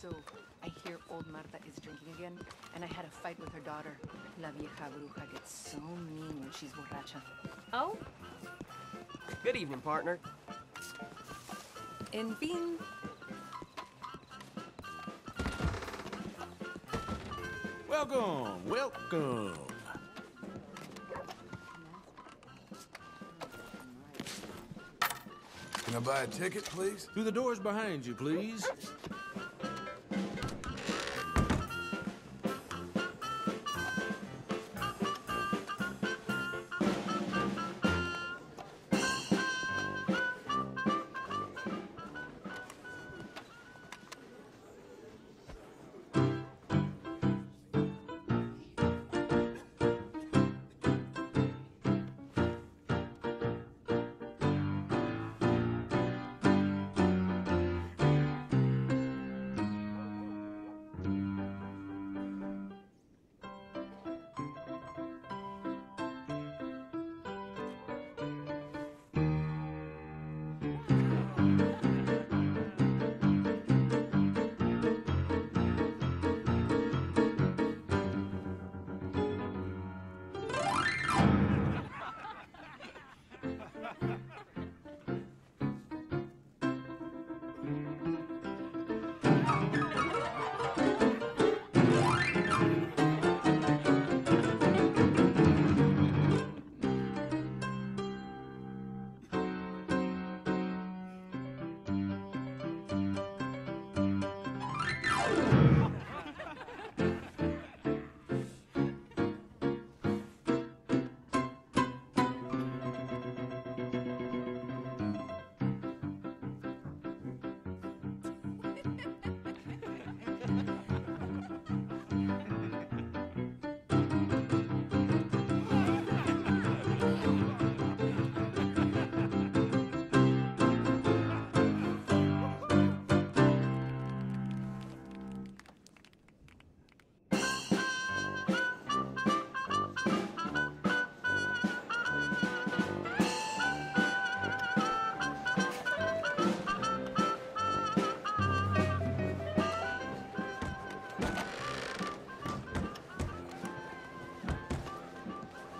So I hear old Marta is drinking again, and I had a fight with her daughter. La vieja bruja gets so mean when she's borracha. Oh? Good evening, partner. En fin. Welcome, welcome. Can I buy a ticket, please? Through the doors behind you, please.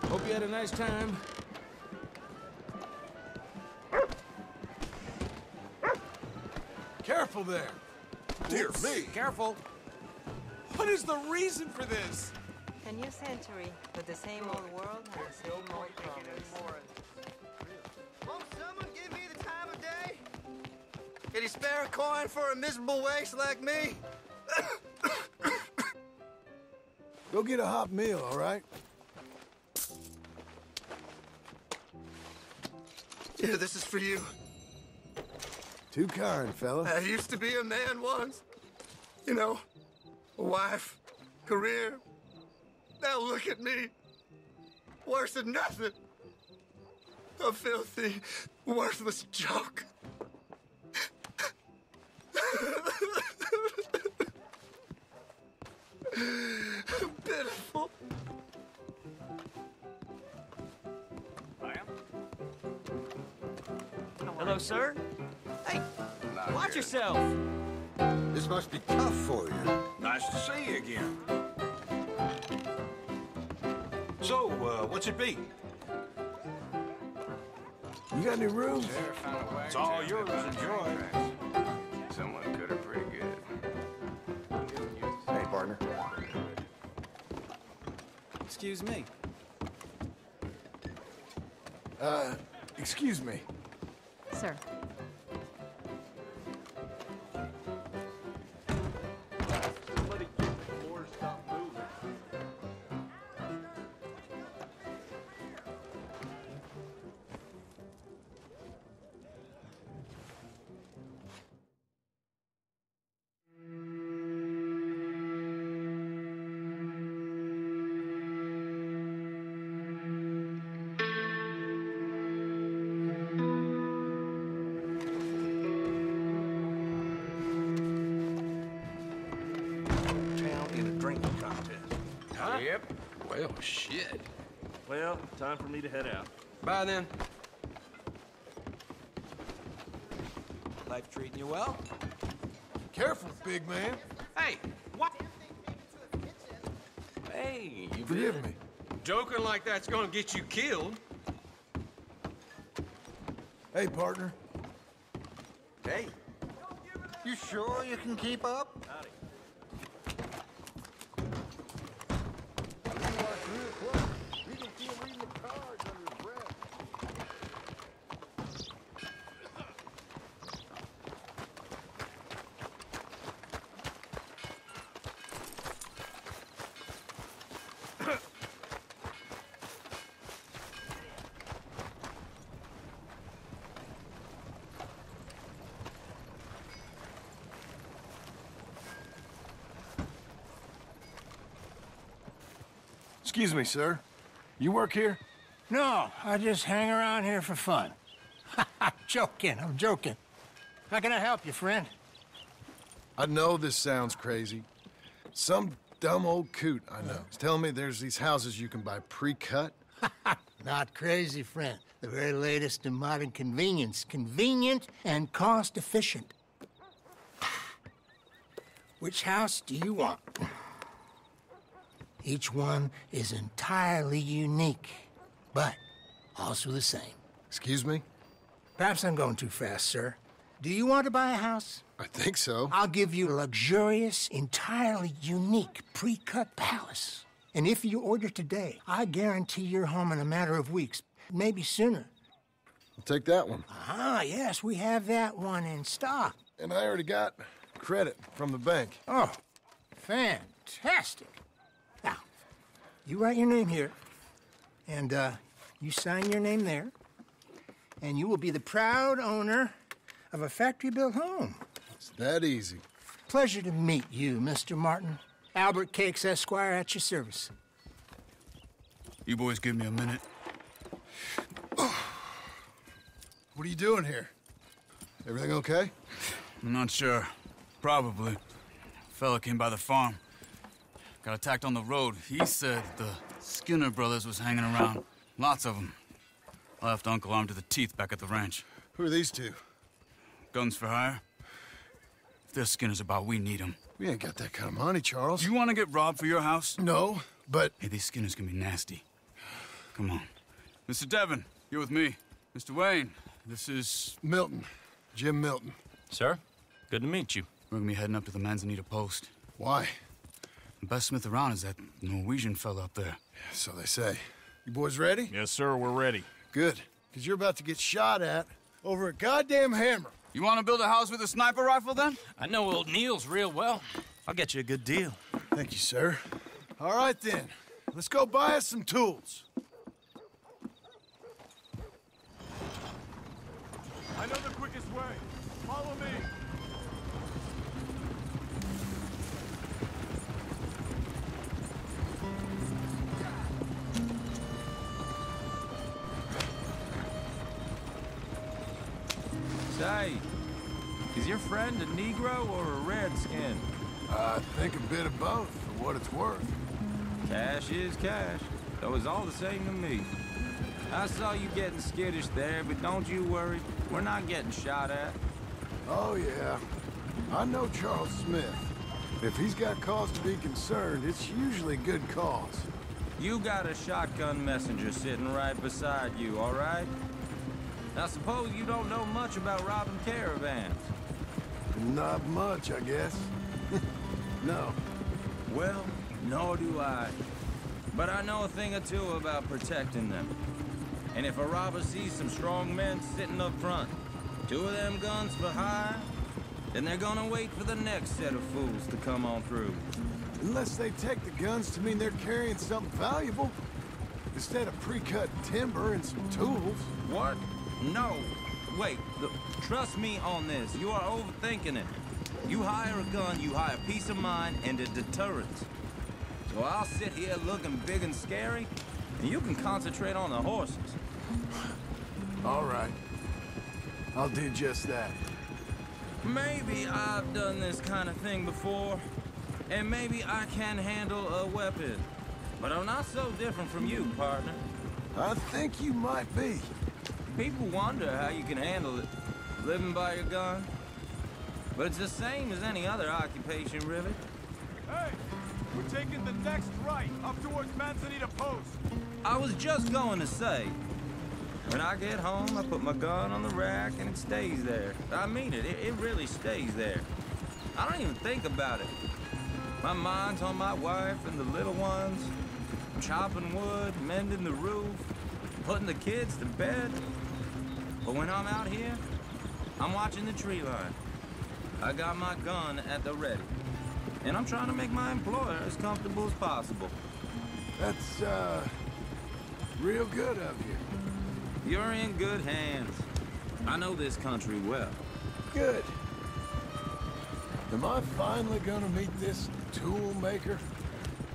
Hope you had a nice time. Careful there. Dear me. Careful. What is the reason for this? A new century, but the same old world and the same old problems. Won't someone give me the time of day? Can you spare a coin for a miserable waste like me? Go get a hot meal, all right? Yeah, this is for you. Too kind, fella. I used to be a man once. You know, a wife, career. Now look at me. Worse than nothing. A filthy, worthless joke. Pitiful. Hello, sir. Hey, watch yourself. This must be tough for you. Nice to see you again. So, what's it be? You got any rooms? It's all yours, enjoy. Someone could have pretty good. Hey, partner. Excuse me. Excuse me. Sir. Yep. Well, shit. Well, time for me to head out. Bye, then. Life treating you well? Careful, big man. Hey, what? Hey, you Forgive good? me. Joking like that's gonna get you killed. Hey, partner. Hey, you sure you can keep up? Excuse me, sir. You work here? No, I just hang around here for fun. I'm joking. How can I help you, friend? I know this sounds crazy. Some dumb old coot I know is telling me there's these houses you can buy pre-cut. Not crazy, friend. The very latest in modern convenience. Convenient and cost-efficient. Which house do you want? Each one is entirely unique, but also the same. Excuse me? Perhaps I'm going too fast, sir. Do you want to buy a house? I think so. I'll give you a luxurious, entirely unique pre-cut palace. And if you order today, I guarantee you're home in a matter of weeks, maybe sooner. I'll take that one. Ah, yes, we have that one in stock. And I already got credit from the bank. Oh, fantastic. Now, you write your name here, and you sign your name there, and you will be the proud owner of a factory-built home. It's that easy. Pleasure to meet you, Mr. Martin. Albert Cakes, Esquire, at your service. You boys give me a minute. What are you doing here? Everything okay? I'm not sure. Probably. Fella came by the farm. Got attacked on the road. He said the Skinner brothers was hanging around. Lots of them. I left Uncle armed to the teeth back at the ranch. Who are these two? Guns for hire? If they're Skinner's about, we need them. We ain't got that kind of money, Charles. You want to get robbed for your house? No, but... Hey, these Skinners can be nasty. Come on. Mr. Devon, you're with me. Mr. Wayne, this is... Milton. Jim Milton. Sir, good to meet you. We're gonna be heading up to the Manzanita post. Why? The best smith around is that Norwegian fella up there. Yeah, so they say. You boys ready? Yes, sir, we're ready. Good, because you're about to get shot at over a goddamn hammer. You want to build a house with a sniper rifle, then? I know old Neil's real well. I'll get you a good deal. Thank you, sir. All right, then. Let's go buy us some tools. I know the quickest way. Follow me. Say, is your friend a Negro or a Redskin? I think a bit of both, for what it's worth. Cash is cash, though it's all the same to me. I saw you getting skittish there, but don't you worry. We're not getting shot at. Oh, yeah. I know Charles Smith. If he's got cause to be concerned, it's usually a good cause. You got a shotgun messenger sitting right beside you, all right? Now, suppose you don't know much about robbing caravans. Not much, I guess. No. Well, nor do I. But I know a thing or two about protecting them. And if a robber sees some strong men sitting up front, 2 of them guns for hire, then they're gonna wait for the next set of fools to come on through. Unless they take the guns to mean they're carrying something valuable. Instead of pre-cut timber and some tools. What? No. Wait, look, trust me on this. You are overthinking it. You hire a gun, you hire peace of mind and a deterrent. So I'll sit here looking big and scary, and you can concentrate on the horses. All right. I'll do just that. Maybe I've done this kind of thing before, and maybe I can handle a weapon. But I'm not so different from you, partner. I think you might be. People wonder how you can handle it, living by your gun. But it's the same as any other occupation, really. Hey! We're taking the next right, up towards Manzanita Post. I was just going to say, when I get home, I put my gun on the rack and it stays there. I mean it, it really stays there. I don't even think about it. My mind's on my wife and the little ones. I'm chopping wood, mending the roof, putting the kids to bed. But when I'm out here, I'm watching the tree line. I got my gun at the ready. And I'm trying to make my employer as comfortable as possible. That's, real good of you. You're in good hands. I know this country well. Good. Am I finally gonna meet this tool maker?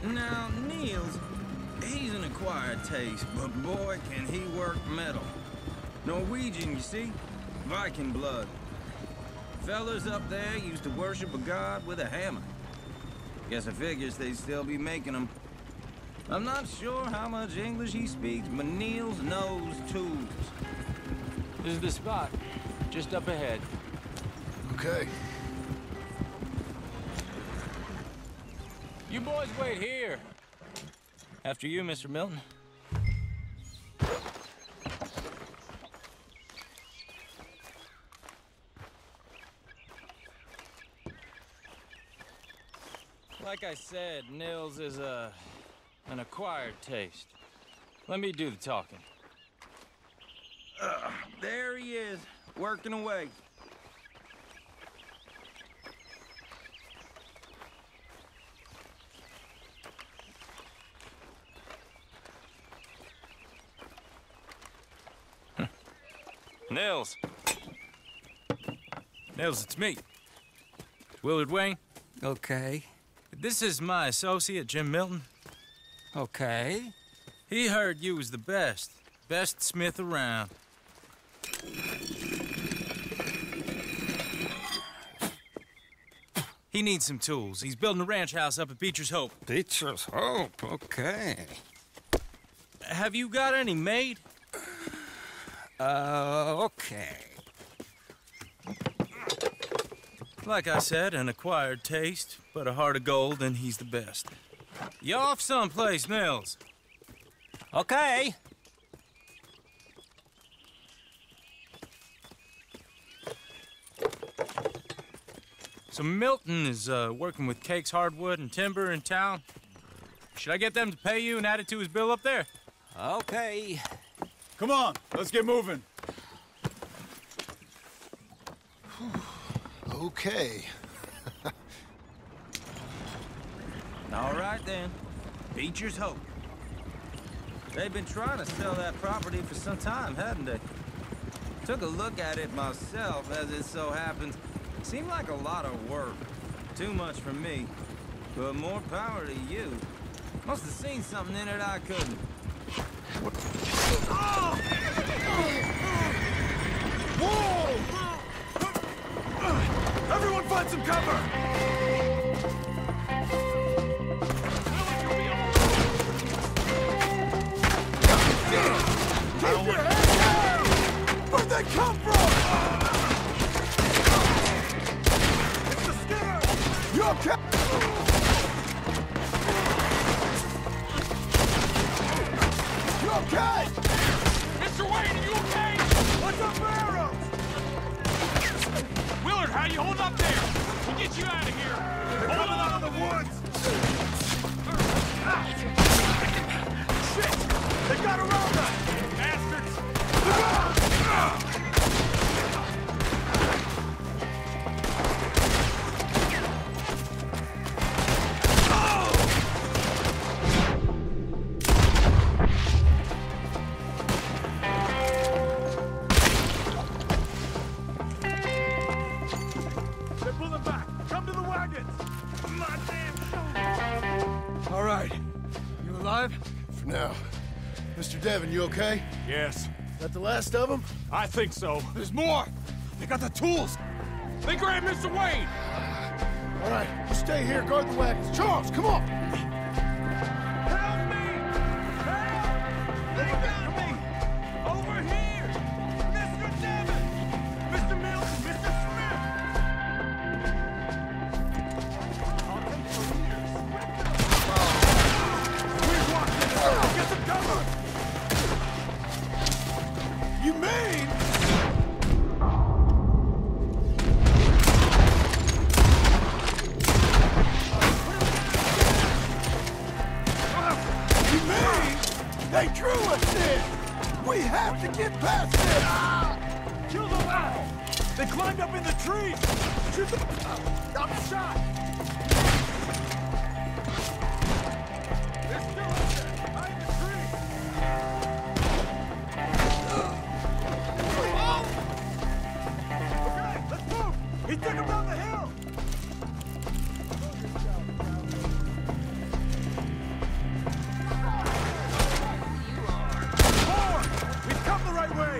Now, Niels, he's an acquired taste, but boy, can he work metal. Norwegian, you see? Viking blood. Fellas up there used to worship a god with a hammer. Guess I figures they'd still be making them. I'm not sure how much English he speaks, but Niels knows tools. This is the spot, just up ahead. Okay. You boys wait here. After you, Mr. Milton. Like I said, Nils is an acquired taste. Let me do the talking. There he is, working away. Nils. Nils, it's me. Willard Wayne. Okay. This is my associate, Jim Milton. Okay. He heard you was the best smith around. He needs some tools. He's building a ranch house up at Beecher's Hope. Beecher's Hope, okay. Have you got any made? Okay. Like I said, an acquired taste, but a heart of gold, and he's the best. You off someplace, Nils? Okay. So Milton is working with Cakes Hardwood and Timber in town. Should I get them to pay you and add it to his bill up there? Okay. Come on, let's get moving. Okay. All right, then. Beecher's Hope. They've been trying to sell that property for some time, hadn't they? Took a look at it myself, as it so happens. Seemed like a lot of work. Too much for me. But more power to you. Must have seen something in it I couldn't. Oh! Whoa! Everyone find some cover! Keep your head down! Where'd they come from? It's the Skinner! You okay? You okay? Mr. Wayne, are you okay? What's up for arrows? Willard, how you hold up there? We'll get you out of here. They're coming out of the woods. Shit! They got around us! Bastards! They're pulling back! Come to the wagons! My damn shoulder! All right. You alive? For now. Mr. Devon, you okay? Yes. That the last of them? I think so. There's more! They got the tools! They grabbed Mr. Wayne! All right, you stay here, guard the wagons. Charles, come on! Help me! Help! They got me! Over here! Mr. Devon! Mr. Milton! Mr. Smith! climbed up in the trees! Shoot the... I'm shot! They're still up there! Behind the tree! Oh! Okay, let's move! He took him down the hill! Forward! We've come the right way!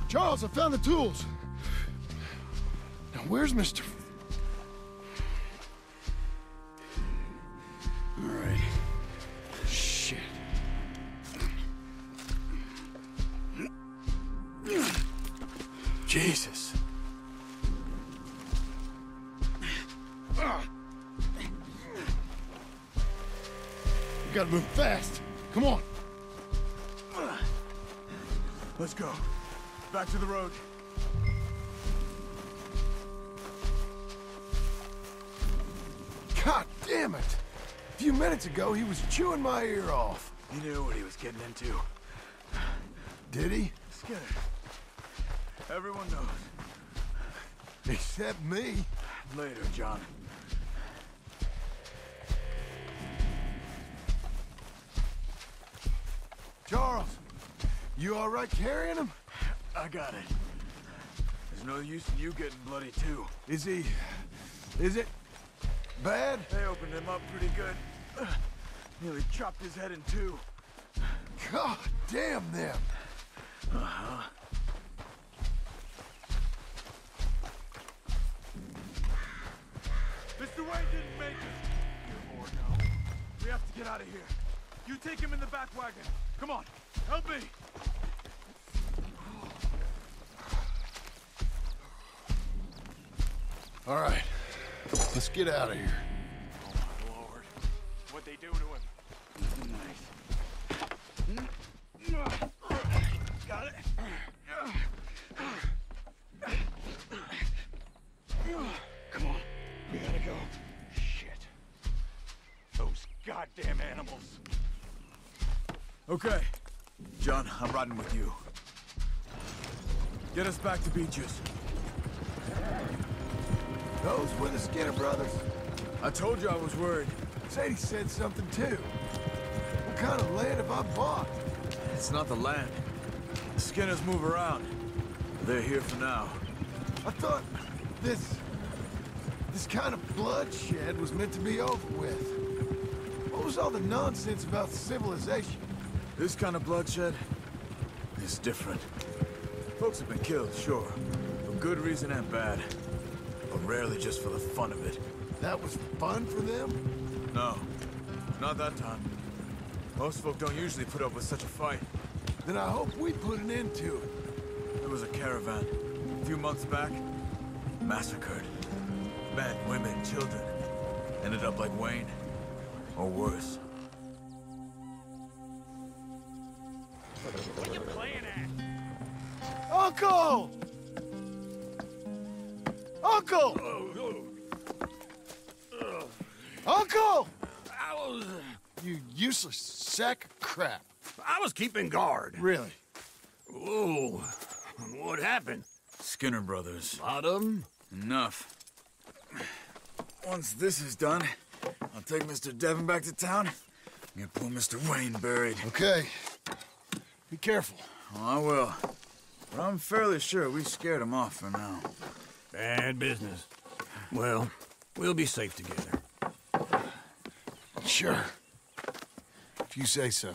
Charles, I found the tools. Now, where's Mr... All right. Shit. Jesus. We gotta move fast. Come on. Let's go. Back to the road. God damn it! A few minutes ago, he was chewing my ear off. He knew what he was getting into. Did he? Skinner. Everyone knows. Except me. Later, John. Charles, you all right carrying him? I got it. There's no use in you getting bloody, too. Is he... is it... bad? They opened him up pretty good. Nearly chopped his head in two. God damn them! Uh-huh. Mr. Wayne didn't make it! Or no. We have to get out of here. You take him in the back wagon. Come on, help me! All right, let's get out of here. Oh, my Lord. What'd they do to him? Nice. Got it. Come on, we gotta go. Shit. Those goddamn animals. Okay. John, I'm riding with you. Get us back to Beaches. Those were the Skinner brothers. I told you I was worried. Sadie said something too. What kind of land have I bought? It's not the land. The Skinners move around. They're here for now. I thought this kind of bloodshed was meant to be over with. What was all the nonsense about civilization? This kind of bloodshed is different. Folks have been killed, sure. For good reason and bad. But rarely just for the fun of it. That was fun for them? No, not that time. Most folk don't usually put up with such a fight. Then I hope we put an end to it. There was a caravan, a few months back, massacred. Men, women, children. Ended up like Wayne, or worse. What are you playing at? Uncle! Uncle! Uncle! You useless sack of crap. I was keeping guard. Really? Whoa. What happened? Skinner brothers. Lot of them? Enough. Once this is done, I'll take Mr. Devon back to town. Get poor Mr. Wayne buried. Okay. Be careful. Oh, I will. But I'm fairly sure we scared him off for now. Bad business. Well, we'll be safe together. Sure. If you say so.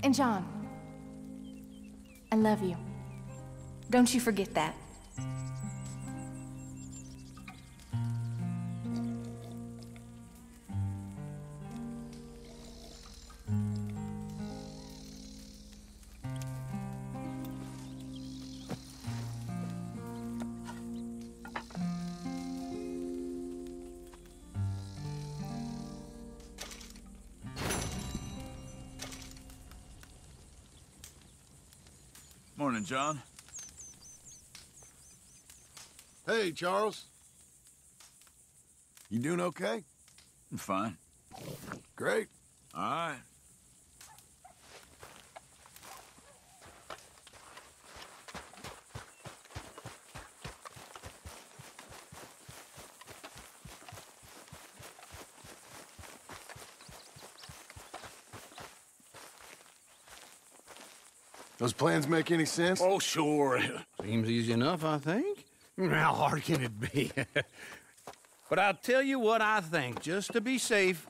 And John, I love you. Don't you forget that. Morning, John. Hey, Charles. You doing okay? I'm fine. Great. All right. Those plans make any sense? Oh, sure. Seems easy enough, I think. How hard can it be? But I'll tell you what I think. Just to be safe,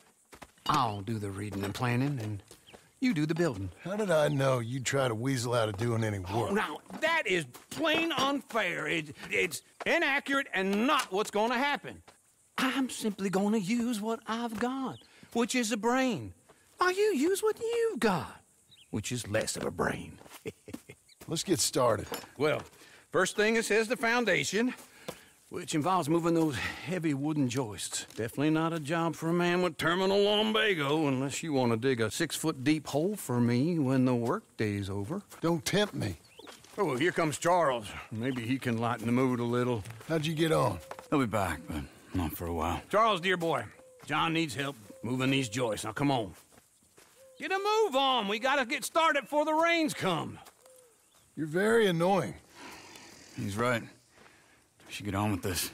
I'll do the reading and planning, and you do the building. How did I know you'd try to weasel out of doing any work? Oh, now, that is plain unfair. It's inaccurate and not what's going to happen. I'm simply going to use what I've got, which is a brain. While you use what you've got, which is less of a brain. Let's get started. Well, first thing it says the foundation, which involves moving those heavy wooden joists. Definitely not a job for a man with terminal lumbago unless you want to dig a 6-foot deep hole for me when the workday's over. Don't tempt me. Oh, well, here comes Charles. Maybe he can lighten the mood a little. How'd you get on? He'll be back, but not for a while. Charles, dear boy, John needs help moving these joists. Now, come on. Get a move on. We gotta get started before the rains come. You're very annoying. He's right. We should get on with this.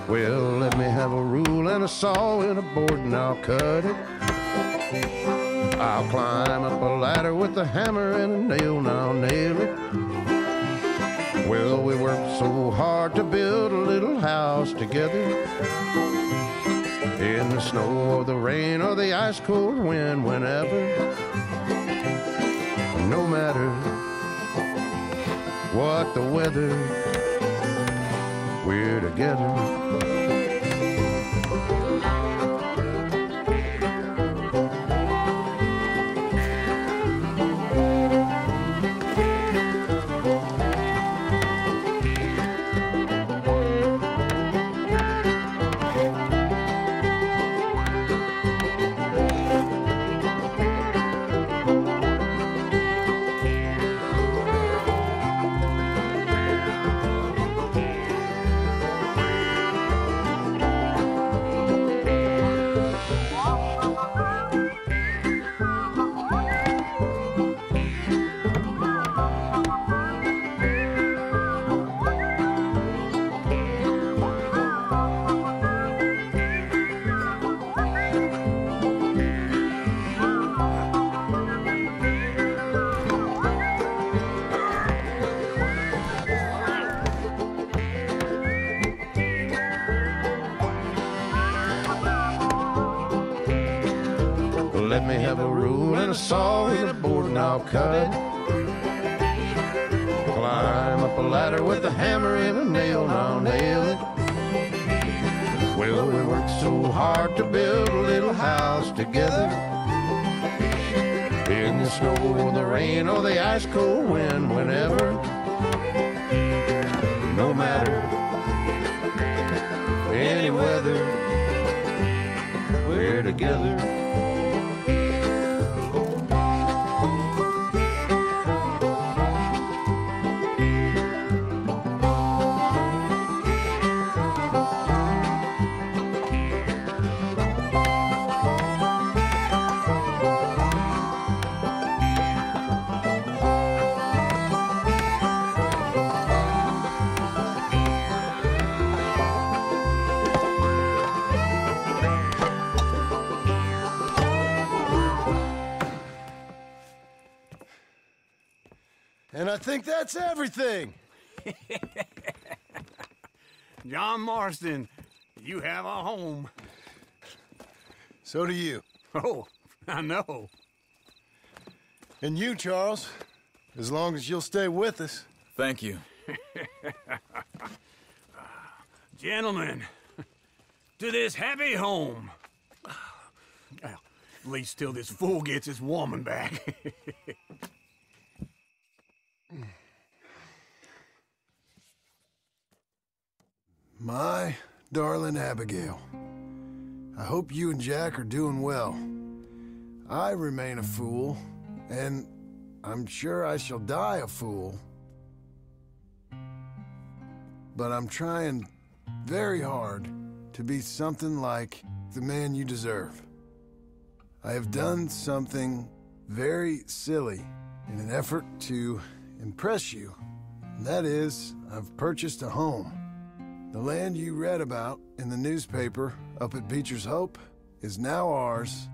Well, let me have a rule and a saw and a board and I'll cut it. I'll climb up a ladder with a hammer and a nail and I'll nail it. Well, we worked so hard to build a little house together. In the snow or the rain or the ice cold wind, whenever. No matter what the weather, we're together. and I'll cut. Climb up a ladder with a hammer and a nail, and I'll nail it. Well, we worked so hard to build a little house together. In the snow, in the rain, or the ice cold wind, whenever. No matter any weather, we're together. And I think that's everything. John Marston, you have a home. So do you. Oh, I know. And you, Charles, as long as you'll stay with us. Thank you. Gentlemen, to this happy home. Well, at least till this fool gets his woman back. My darling Abigail, I hope you and Jack are doing well. I remain a fool, and I'm sure I shall die a fool. But I'm trying very hard to be something like the man you deserve. I have done something very silly in an effort to impress you, and that is, I've purchased a home. The land you read about in the newspaper up at Beecher's Hope is now ours,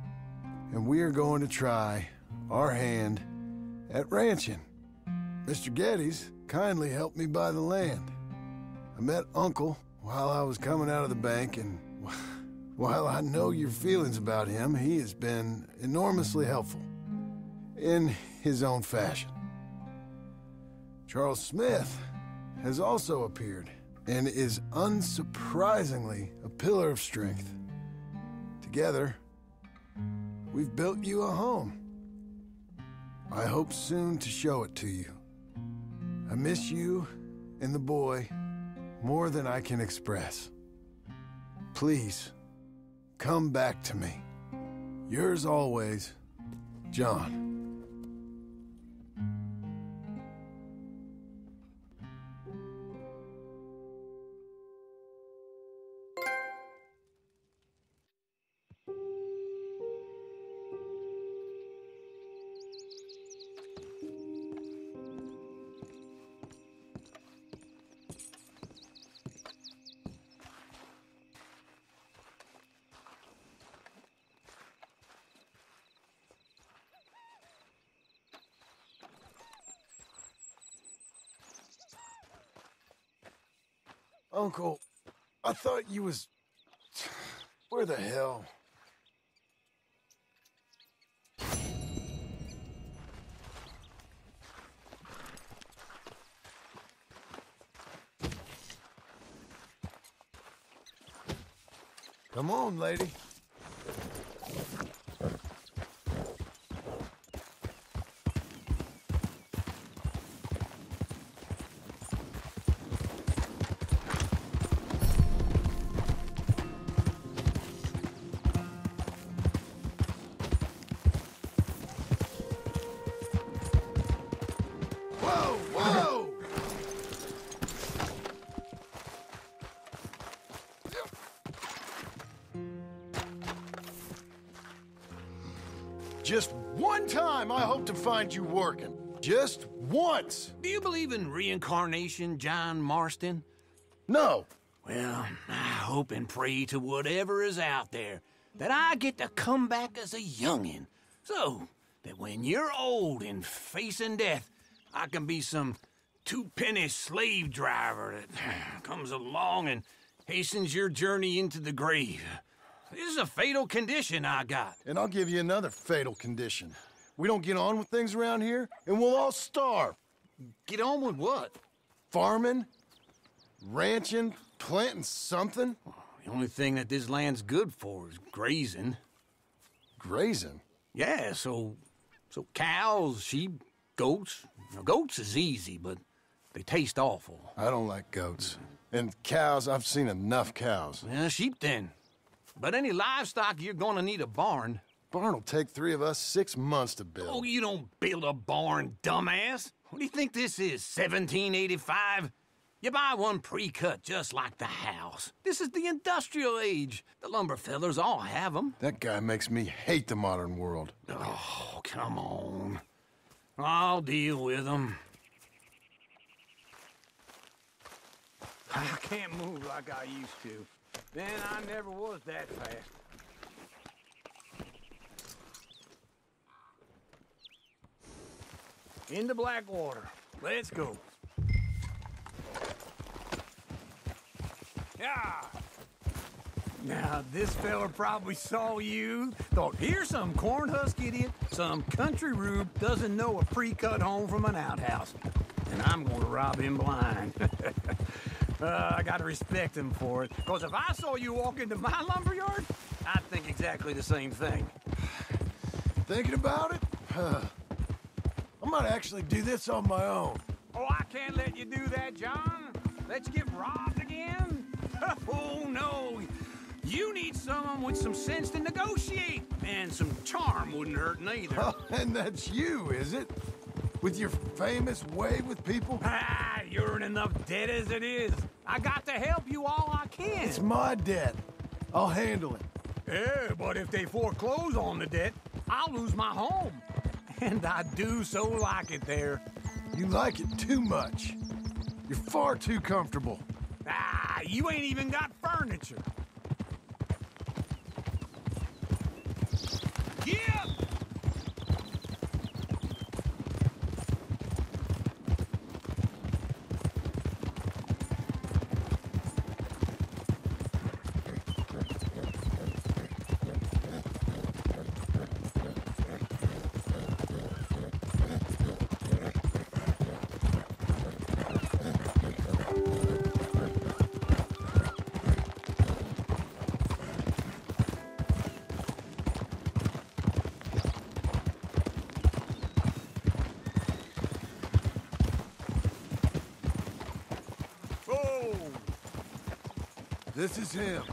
and we are going to try our hand at ranching. Mr. Geddes kindly helped me buy the land. I met Uncle while I was coming out of the bank, and while I know your feelings about him, he has been enormously helpful in his own fashion. Charles Smith has also appeared and is unsurprisingly a pillar of strength. Together, we've built you a home. I hope soon to show it to you. I miss you and the boy more than I can express. Please, come back to me. Yours always, John. Uncle, I thought you was... Where the hell? Come on, lady. Just one time I hope to find you working. Just once. Do you believe in reincarnation, John Marston? No. Well, I hope and pray to whatever is out there that I get to come back as a youngin', so that when you're old and facing death, I can be some two-penny slave driver that comes along and hastens your journey into the grave. This is a fatal condition I got. And I'll give you another fatal condition. We don't get on with things around here, and we'll all starve. Get on with what? Farming, ranching, planting something. The only thing that this land's good for is grazing. Grazing? Yeah, so cows, sheep, goats. Now, goats is easy, but they taste awful. I don't like goats. And cows, I've seen enough cows. Yeah, sheep then. But any livestock, you're gonna need a barn. Barn will take 3 of us 6 months to build. Oh, you don't build a barn, dumbass. What do you think this is, 1785? You buy one pre-cut just like the house. This is the industrial age. The lumber fellers all have them. That guy makes me hate the modern world. Oh, come on. I'll deal with them. I can't move like I used to. Then I never was that fast. Into Blackwater. Let's go. Yeah. Now, this fella probably saw you, thought, here's some cornhusk idiot, some country rube doesn't know a pre-cut home from an outhouse. And I'm gonna rob him blind. I gotta respect him for it, because if I saw you walk into my lumberyard, I'd think exactly the same thing. Thinking about it? I might actually do this on my own. Oh, I can't let you do that, John. Let you get robbed again? Oh, no. You need someone with some sense to negotiate. And some charm wouldn't hurt neither. Oh, and that's you, is it? With your famous way with people? Ah, you're in enough debt as it is. I got to help you all I can. It's my debt. I'll handle it. Yeah, but if they foreclose on the debt, I'll lose my home. And I do so like it there. You like it too much. You're far too comfortable. Ah, you ain't even got furniture. Yeah! This is him.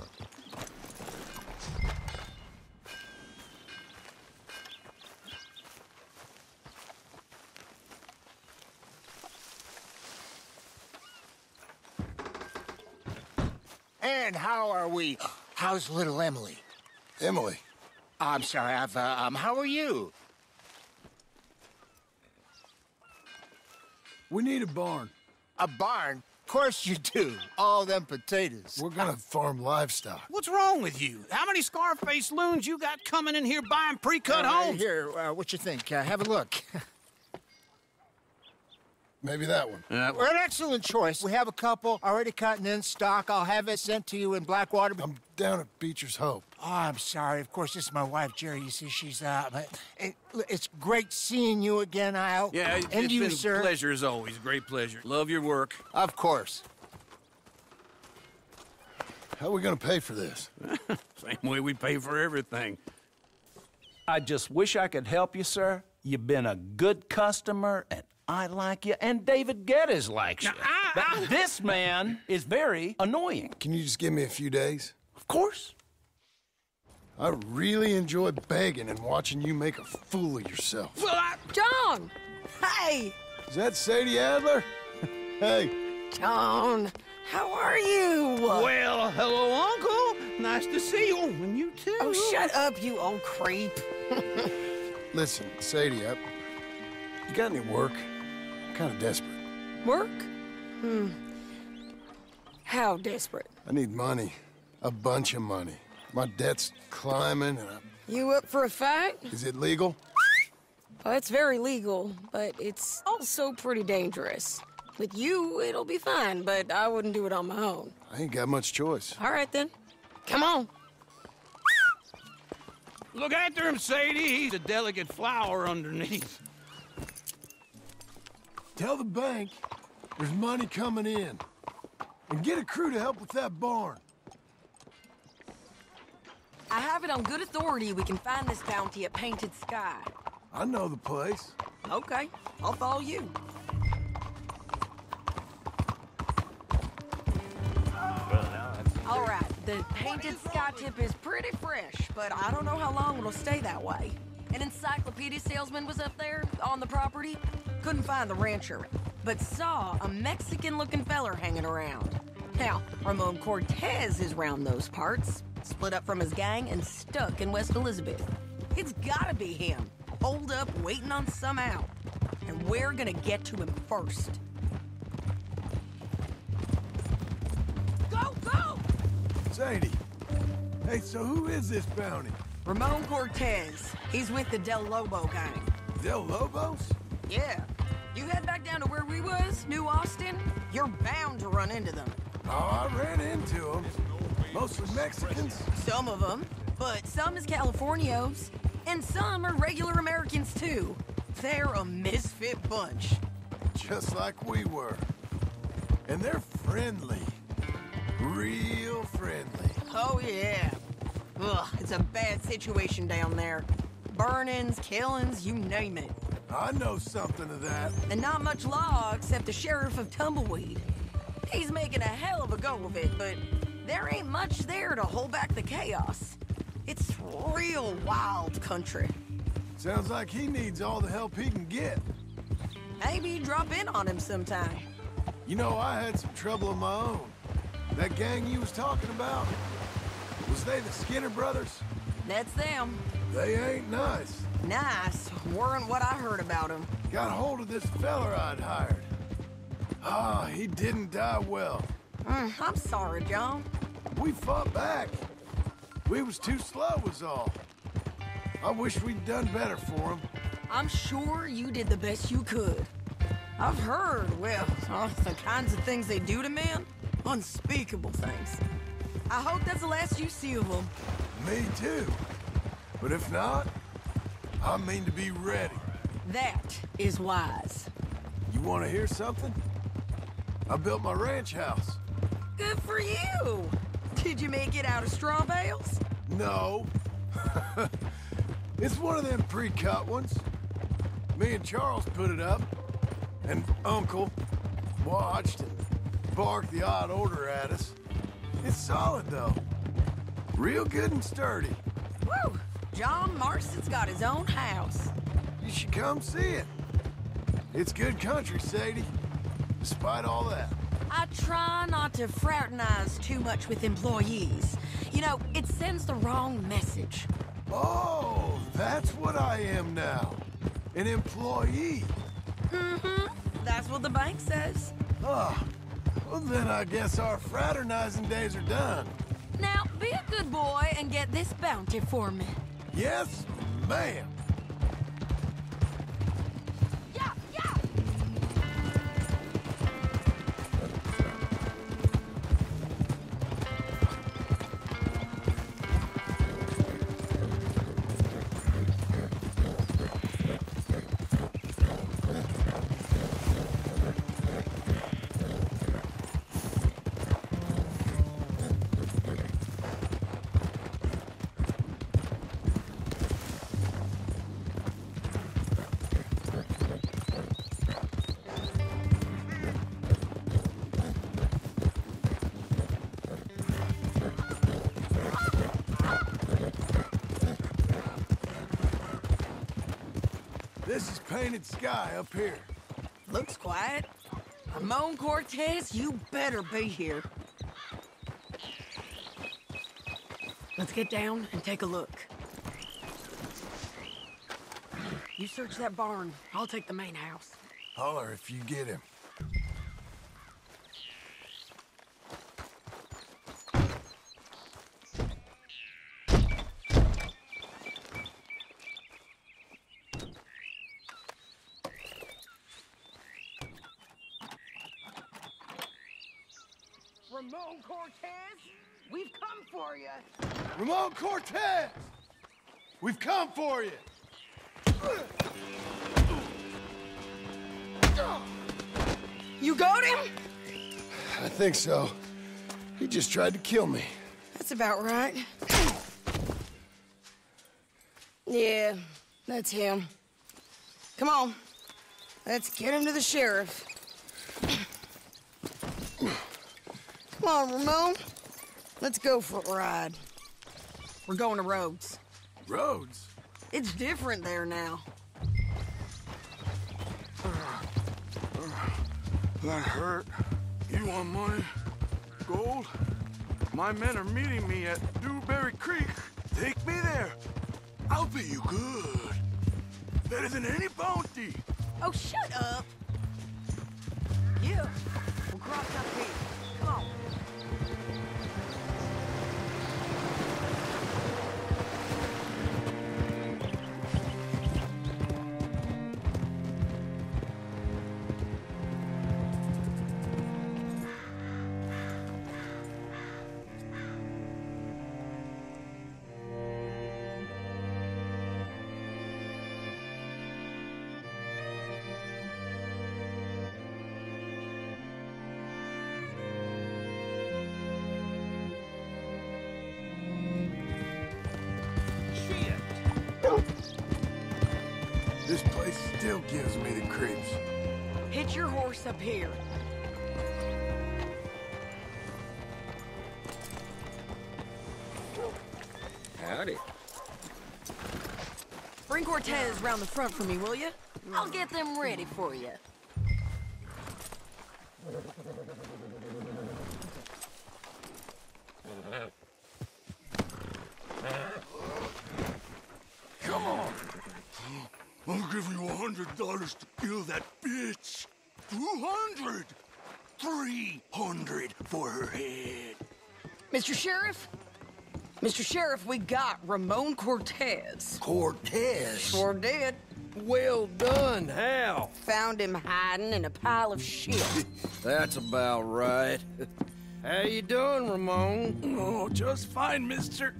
And how are we? How's little Emily? Emily? I'm sorry, how are you? We need a barn. A barn? Of course you do. All them potatoes. We're gonna farm livestock. What's wrong with you? How many Scarface loons you got coming in here buying pre-cut homes? Here, what you think? Have a look. Maybe that one. We're an excellent choice. We have a couple already cut and in stock. I'll have it sent to you in Blackwater. I'm down at Beecher's Hope. Oh, I'm sorry. Of course, this is my wife, Jerry. You see, she's it's great seeing you again, Al. Yeah, and it's you, been sir. a pleasure as always. Great pleasure. Love your work. Of course. How are we gonna pay for this? Same way we pay for everything. I just wish I could help you, sir. You've been a good customer, and I like you, and David Geddes likes you. But this man is very annoying. Can you just give me a few days? Of course. I really enjoy begging and watching you make a fool of yourself. John! Hey! Is that Sadie Adler? Hey. John, how are you? Well, hello, Uncle. Nice to see you. And you too. Oh, shut up, you old creep. Listen, Sadie, you got any work? I'm kind of desperate. Work? How desperate? I need money. A bunch of money. My debt's climbing and You up for a fight? Is it legal? Well, it's very legal, but it's also pretty dangerous. With you, it'll be fine, but I wouldn't do it on my own. I ain't got much choice. All right, then. Come on. Look after him, Sadie. He's a delicate flower underneath. Tell the bank there's money coming in. And get a crew to help with that barn. I have it on good authority we can find this bounty at Painted Sky. I know the place. Okay, I'll follow you. All right, the Painted Sky tip is pretty fresh, but I don't know how long it'll stay that way. An encyclopedia salesman was up there on the property. Couldn't find the rancher, but saw a Mexican-looking feller hanging around. Now, Ramon Cortez is round those parts, split up from his gang and stuck in West Elizabeth. It's gotta be him, holed up waiting on some out. And we're gonna get to him first. Go, go! Sadie. Hey, so who is this bounty? Ramon Cortez. He's with the Del Lobo gang. Del Lobos? Yeah. You head back down to where we was, New Austin, you're bound to run into them. Oh, I ran into them. Mostly Mexicans. Some of them, but some is Californios, and some are regular Americans too. They're a misfit bunch. Just like we were. And they're friendly. Real friendly. Oh, yeah. Ugh, it's a bad situation down there. Burnings, killings, you name it. I know something of that. And not much law except the sheriff of Tumbleweed. He's making a hell of a go of it, but there ain't much there to hold back the chaos. It's real wild country. Sounds like he needs all the help he can get. Maybe drop in on him sometime. You know, I had some trouble of my own. That gang you was talking about, was they the Skinner brothers? That's them. They ain't nice. Nice. Weren't what I heard about them. Got hold of this feller I'd hired. Ah, he didn't die well. I'm sorry, John. We fought back. We was too slow was all. I wish we'd done better for him. I'm sure you did the best you could. I've heard, well, the kinds of things they do to men. Unspeakable things. I hope that's the last you see of them. Me too. But if not, I mean to be ready. That is wise. You want to hear something? I built my ranch house. Good for you. Did you make it out of straw bales? No. It's one of them pre-cut ones. Me and Charles put it up, and Uncle watched and barked the odd order at us. It's solid, though. Real good and sturdy. Woo! John Marston's got his own house. You should come see it. It's good country, Sadie, despite all that. I try not to fraternize too much with employees. You know, it sends the wrong message. Oh, that's what I am now. An employee. Mm-hmm. That's what the bank says. Ah, well then I guess our fraternizing days are done. Now, be a good boy and get this bounty for me. Yes, ma'am. Yeah, yeah! This is Painted Sky up here. Looks quiet. Ramon Cortez, you better be here. Let's get down and take a look. You search that barn. I'll take the main house. Holler if you get him. Ramon Cortez, we've come for you. Ramon Cortez! We've come for you! You got him? I think so. He just tried to kill me. That's about right. Yeah, that's him. Come on. Let's get him to the sheriff. Come on, Ramon. Let's go for a ride. We're going to Rhodes. Rhodes? It's different there now. That hurt. You want money? Gold? My men are meeting me at Dewberry Creek. Take me there. I'll pay you good. Better than any bounty. Oh, shut up. Yeah, we'll cross up here. Come on. This place still gives me the creeps. Hitch your horse up here. Howdy. Bring Cortez round the front for me, will you? I'll get them ready for you. Come on. I'll give you $100 to kill that bitch. 200. 300 for her head. Mr. Sheriff? Mr. Sheriff, we got Ramon Cortez. Cortez? Sure did. Well done, Hal. Found him hiding in a pile of shit. That's about right. How you doing, Ramon? Oh, just fine, mister.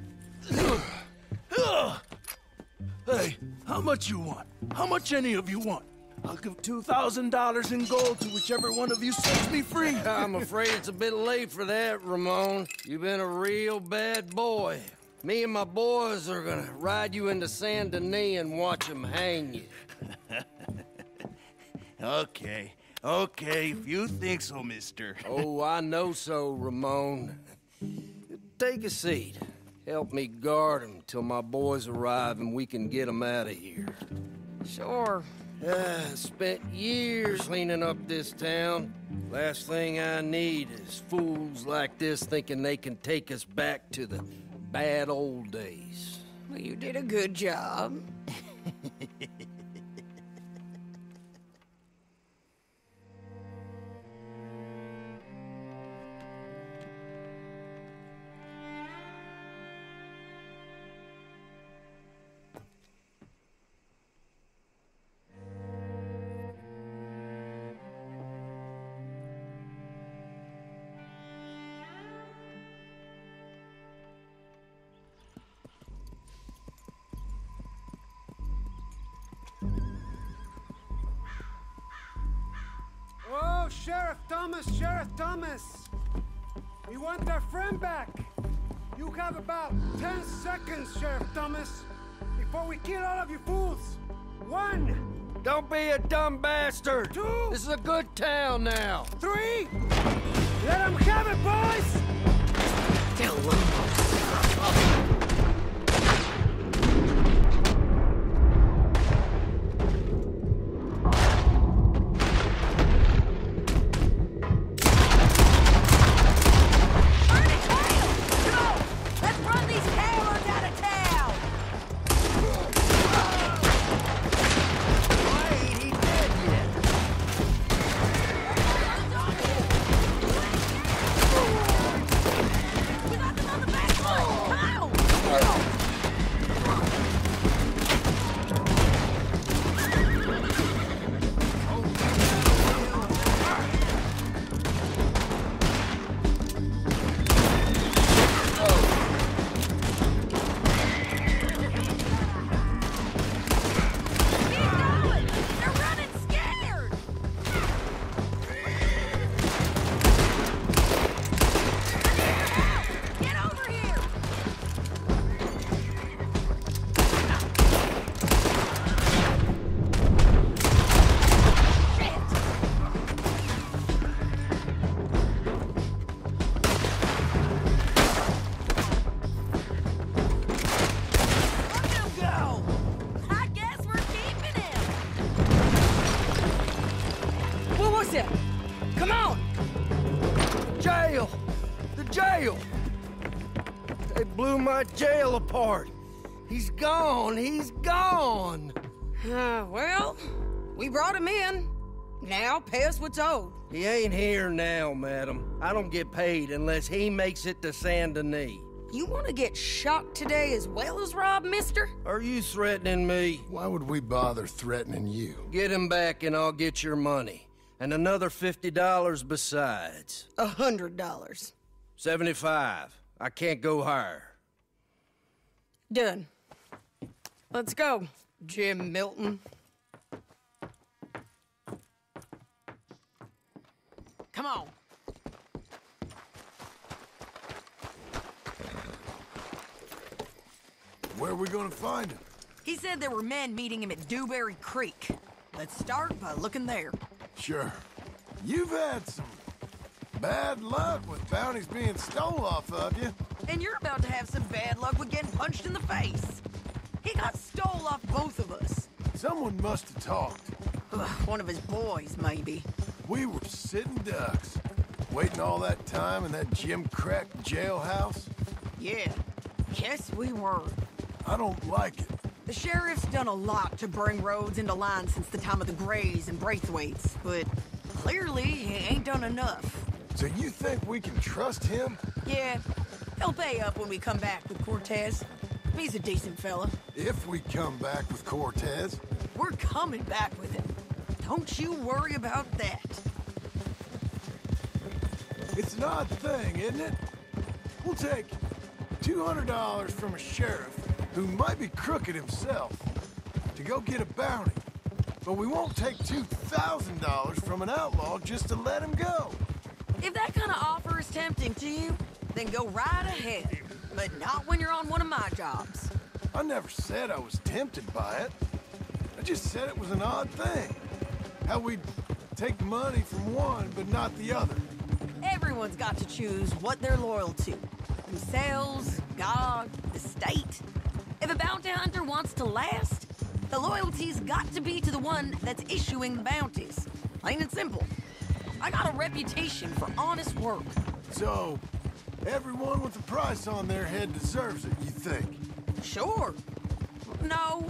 Hey, how much you want? How much any of you want? I'll give $2,000 in gold to whichever one of you sets me free. I'm afraid it's a bit late for that, Ramon. You've been a real bad boy. Me and my boys are gonna ride you into Saint Denis and watch them hang you. Okay, if you think so, mister. Oh, I know so, Ramon. Take a seat. Help me guard him till my boys arrive and we can get them out of here. Sure. Spent years cleaning up this town. Last thing I need is fools like this thinking they can take us back to the bad old days. Well, you did a good job. Oh, Sheriff Thomas! We want our friend back! You have about 10 seconds, Sheriff Thomas, before we kill all of you fools! 1! Don't be a dumb bastard! 2! This is a good town now! 3! Let them have it, boys! Tell them. him! Come on! Jail! The jail! They blew my jail apart. He's gone. He's gone. Well, we brought him in. Now pay us what's owed. He ain't here now, madam. I don't get paid unless he makes it to Saint Denis. You want to get shot today as well as rob, mister? Are you threatening me? Why would we bother threatening you? Get him back and I'll get your money. And another $50 besides. $100. 75. I can't go higher. Done. Let's go, Jim Milton. Come on. Where are we gonna find him? He said there were men meeting him at Dewberry Creek. Let's start by looking there. Sure. You've had some bad luck with bounties being stole off of you. And you're about to have some bad luck with getting punched in the face. He got stole off both of us. Someone must have talked. One of his boys, maybe. We were sitting ducks, waiting all that time in that gim-crack jailhouse. Yeah, yes we were. I don't like it. The sheriff's done a lot to bring roads into line since the time of the Grays and Braithwaites, but clearly he ain't done enough. So you think we can trust him? Yeah, he'll pay up when we come back with Cortez. He's a decent fella. If we come back with Cortez? We're coming back with him. Don't you worry about that. It's an odd thing, isn't it? We'll take $200 from a sheriff who might be crooked himself to go get a bounty. But we won't take $2,000 from an outlaw just to let him go. If that kind of offer is tempting to you, then go right ahead. But not when you're on one of my jobs. I never said I was tempted by it. I just said it was an odd thing. How we'd take money from one, but not the other. Everyone's got to choose what they're loyal to. Themselves, God, the state. If a bounty hunter wants to last, the loyalty's got to be to the one that's issuing the bounties. Plain and simple. I got a reputation for honest work. So, everyone with a price on their head deserves it, you think? Sure. No,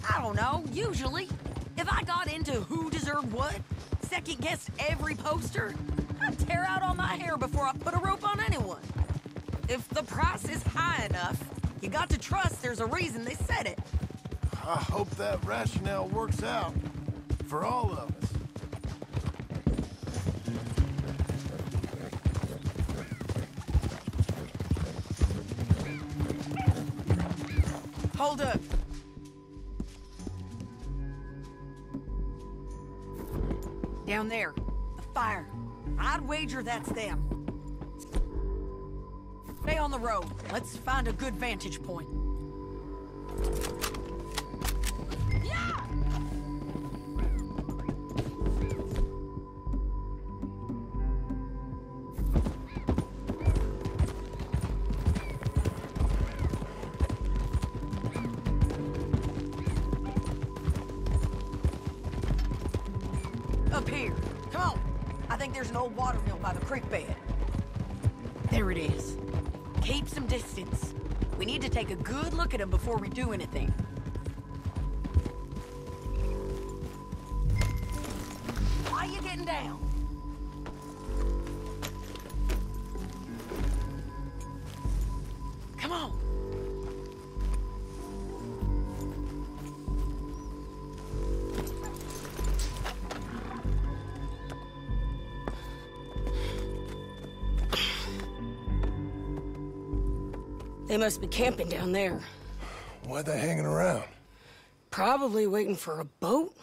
I don't know, usually. If I got into who deserved what, second-guessed every poster, I'd tear out all my hair before I put a rope on anyone. If the price is high enough, you got to trust there's a reason they said it. I hope that rationale works out for all of us. Hold up. Down there, the fire. I'd wager that's them. Stay on the road. Let's find a good vantage point. Yeah! Up here. Come on. I think there's an old water mill by the creek bed. There it is. Keep some distance. We need to take a good look at him before we do anything. Why are you getting down? Come on. They must be camping down there. Why are they hanging around? Probably waiting for a boat.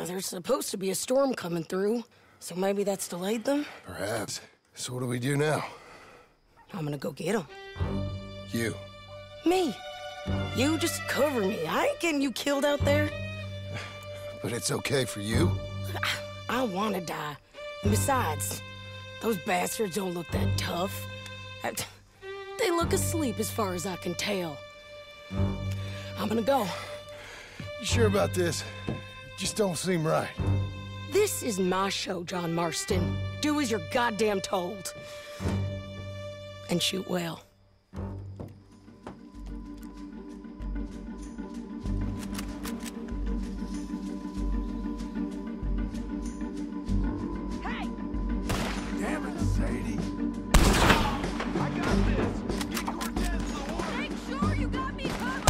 There's supposed to be a storm coming through, so maybe that's delayed them? Perhaps. So what do we do now? I'm gonna go get them. You. Me. You just cover me. I ain't getting you killed out there. But it's okay for you? I want to die. And besides, those bastards don't look that tough. They look asleep as far as I can tell. I'm gonna go. You sure about this? Just don't seem right. This is my show, John Marston. Do as you're goddamn told. And shoot well. Hey! Damn it, Sadie. I got this. Get Cortez in the water. Make sure you got me covered.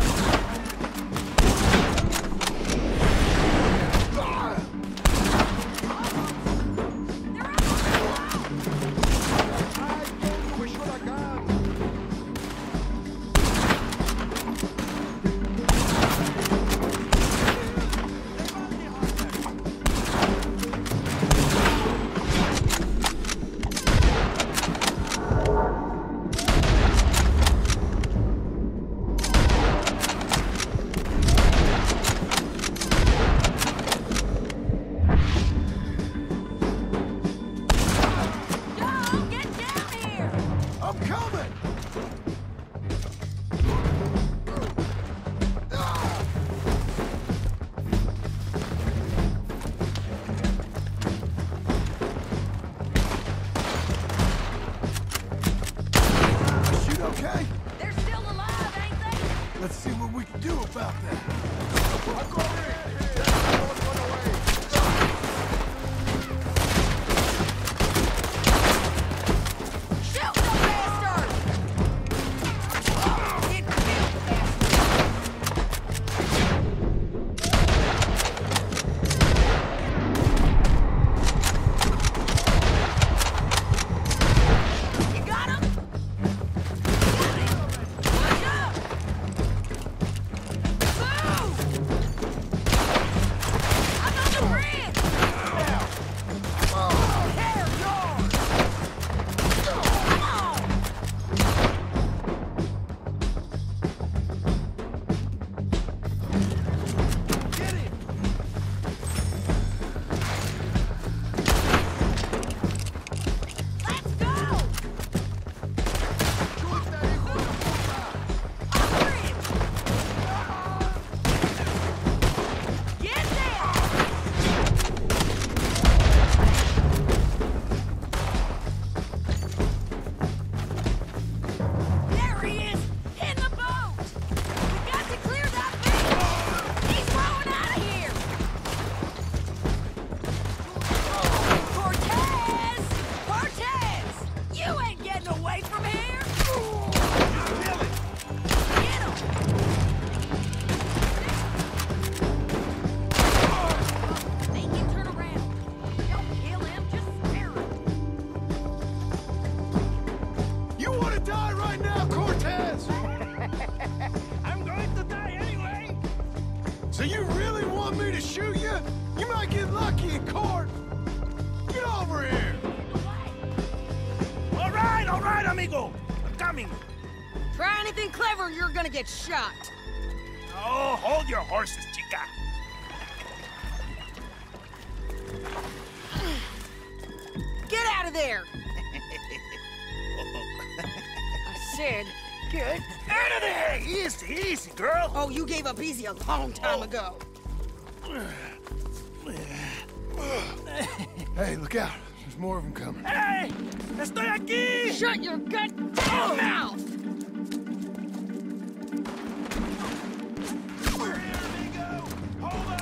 Amigo! I'm coming! Try anything clever, you're gonna get shot. Oh, hold your horses, chica. Get out of there! I said, get out of there! Easy, easy, girl. Oh, you gave up easy a long time ago. Hey, look out. There's more of them coming. Hey! Estoy aquí! Shut your goddamn mouth! We're here, amigo! Hold on!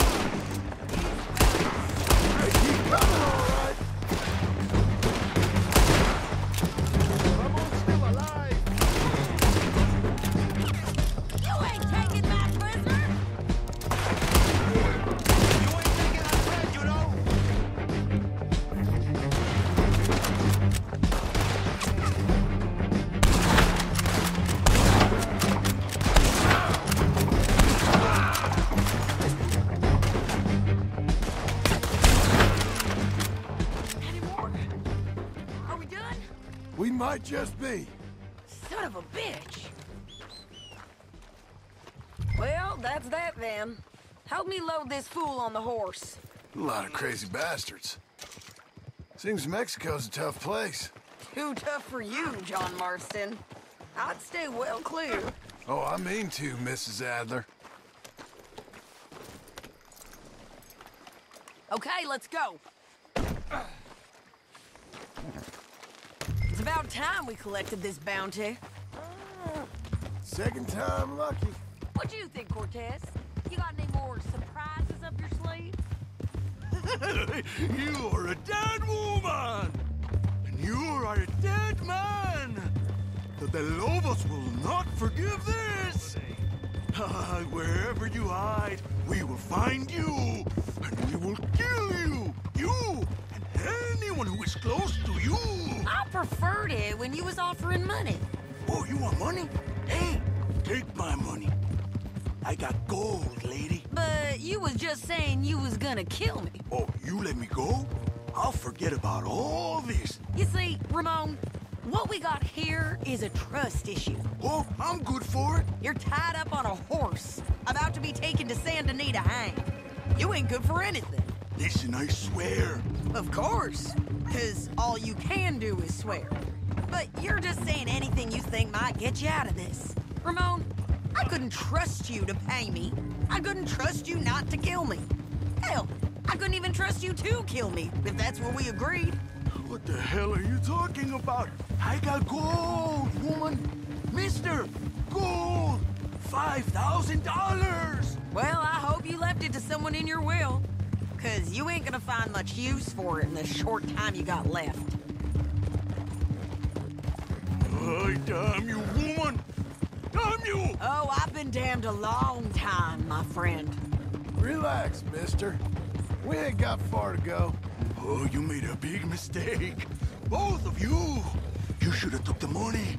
Hey, keep coming, all right! Ramon's still alive! You ain't taking my prisoner! You ain't taking our friend, you know? We might just be. Son of a bitch! Well, that's that then. Help me load this fool on the horse. A lot of crazy bastards. Seems Mexico's a tough place. Too tough for you, John Marston. I'd stay well clear. Oh, I mean to, Mrs. Adler. Okay, let's go. It's about time we collected this bounty. Second time lucky. What do you think, Cortez? You got any more surprises up your sleeve? You are a dead woman! And you are a dead man! The Lobos will not forgive this! Wherever you hide, we will find you! And we will kill you! You! And anyone who is close to you! I preferred it when you was offering money. Oh, you want money? Hey, take my money. I got gold, lady. But you was just saying you was gonna kill me. Oh, you let me go? I'll forget about all this. You see, Ramon, what we got here is a trust issue. Oh, I'm good for it. You're tied up on a horse, about to be taken to Saint Denis to hang. You ain't good for anything. Listen, I swear. Of course, because all you can do is swear. But you're just saying anything you think might get you out of this. Ramon, I couldn't trust you to pay me. I couldn't trust you not to kill me. Hell, I couldn't even trust you to kill me, if that's what we agreed. What the hell are you talking about? I got gold, woman. Mister, gold. $5,000. Well, I hope you left it to someone in your will. Because you ain't gonna find much use for it in the short time you got left. Oh, damn you, woman. Damn you! Oh, I've been damned a long time, my friend. Relax, mister. We ain't got far to go. Oh, you made a big mistake. Both of you. You should have took the money.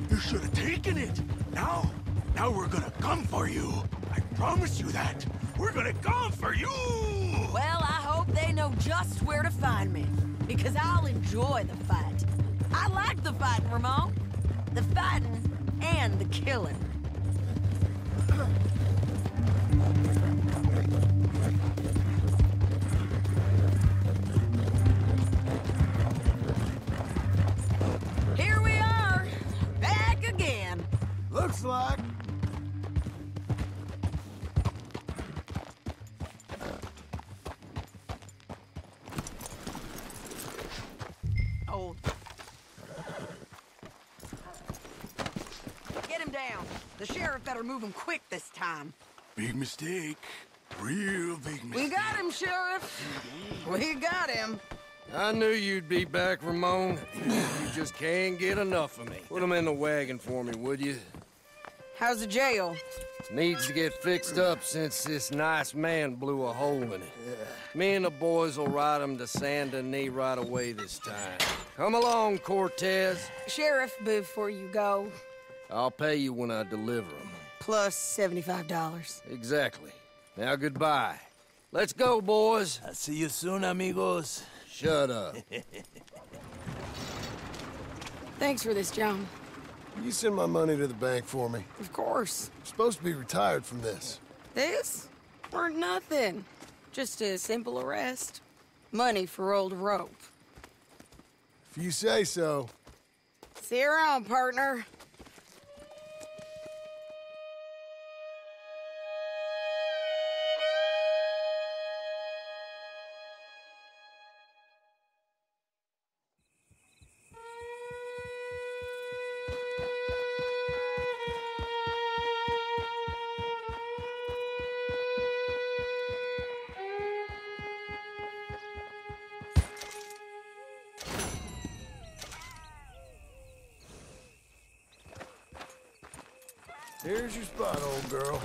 You should have taken it. Now we're gonna come for you. I promise you that. We're gonna come for you. Well, I hope they know just where to find me. Because I'll enjoy the fight. I like the fighting, Ramon. The fighting and the killing. Here we are, back again. Looks like. Oh. Get him down. The sheriff better move him quick this time. Big mistake. Real big mistake. We got him, Sheriff. We got him. I knew you'd be back, Ramon. You just can't get enough of me. Put him in the wagon for me, would you? How's the jail? Needs to get fixed up since this nice man blew a hole in it. Me and the boys will ride him to Saint Denis right away this time. Come along, Cortez. Sheriff, before you go. I'll pay you when I deliver him. Plus $75. Exactly. Now, goodbye. Let's go, boys. I'll see you soon, amigos. Shut up. Thanks for this, John. You send my money to the bank for me. Of course. I'm supposed to be retired from this. This? Weren't nothing. Just a simple arrest. Money for old rope. If you say so. See you around, partner. Here's your spot, old girl.